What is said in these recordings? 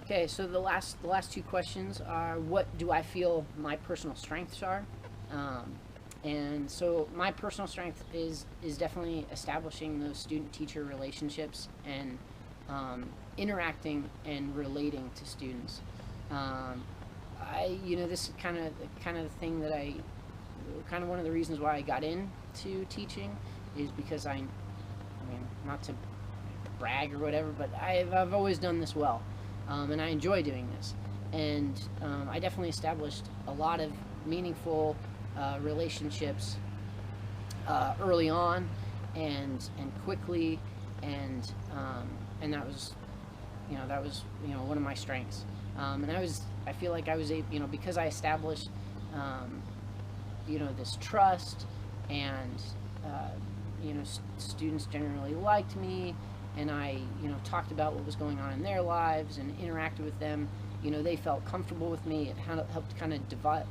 Okay, so the last two questions are, what do I feel my personal strengths are? Um, and so my personal strength is definitely establishing those student-teacher relationships and interacting and relating to students. Um, this is kind of the thing that kind of one of the reasons why I got into teaching is because I mean, not to brag or whatever, but I've always done this well, and I enjoy doing this. And I definitely established a lot of meaningful relationships early on, and quickly, and that was one of my strengths. And I feel like I was able, because I established this trust, and students generally liked me, and I talked about what was going on in their lives and interacted with them. They felt comfortable with me. It helped kind of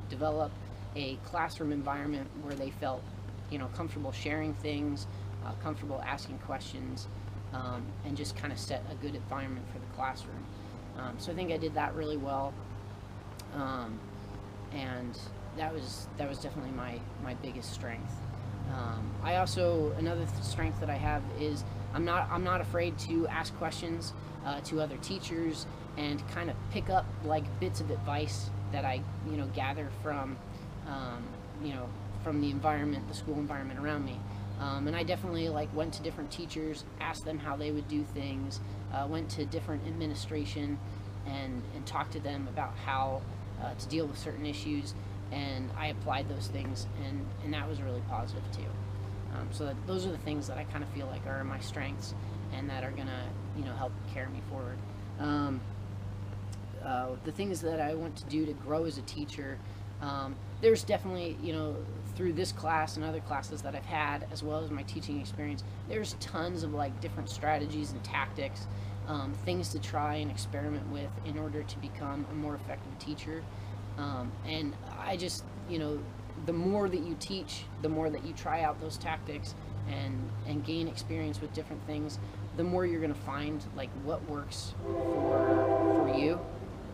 develop a classroom environment where they felt comfortable sharing things, comfortable asking questions, and just kind of set a good environment for the classroom. So I think I did that really well, and that was definitely my biggest strength. I also, another strength that I have is I'm not afraid to ask questions to other teachers and kind of pick up like bits of advice that I gather from the environment, the school environment around me. And I definitely went to different teachers, asked them how they would do things, went to different administration and talked to them about how to deal with certain issues, and I applied those things, and that was really positive too. So those are the things that I kind of feel like are my strengths and that are gonna help carry me forward. The things that I want to do to grow as a teacher, there's definitely, through this class and other classes that I've had, as well as my teaching experience, there's tons of different strategies and tactics, things to try and experiment with in order to become a more effective teacher. And I just, the more that you teach, the more that you try out those tactics and gain experience with different things, the more you're going to find what works for you.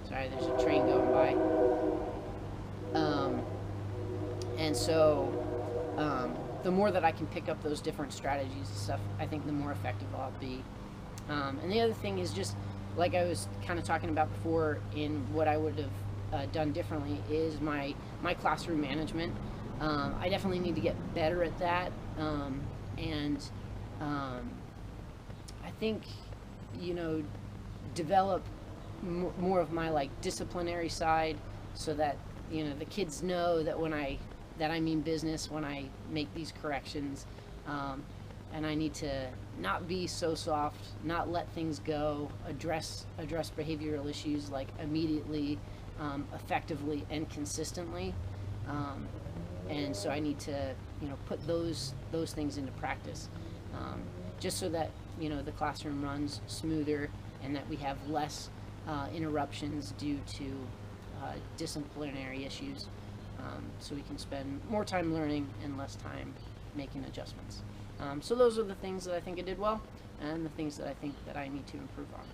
Sorry, there's a train going by. And so the more that I can pick up those different strategies and stuff, I think the more effective I'll be. And the other thing is just like I was kind of talking about before, in what I would have done differently is my classroom management. I definitely need to get better at that, and I think develop more of my disciplinary side, so that the kids know that that I mean business when I make these corrections, and I need to not be so soft, not let things go, address behavioral issues immediately, effectively and consistently, and so I need to put those things into practice, just so that the classroom runs smoother and that we have less interruptions due to disciplinary issues, so we can spend more time learning and less time making adjustments. So those are the things that I think I did well, and the things that I think that I need to improve on.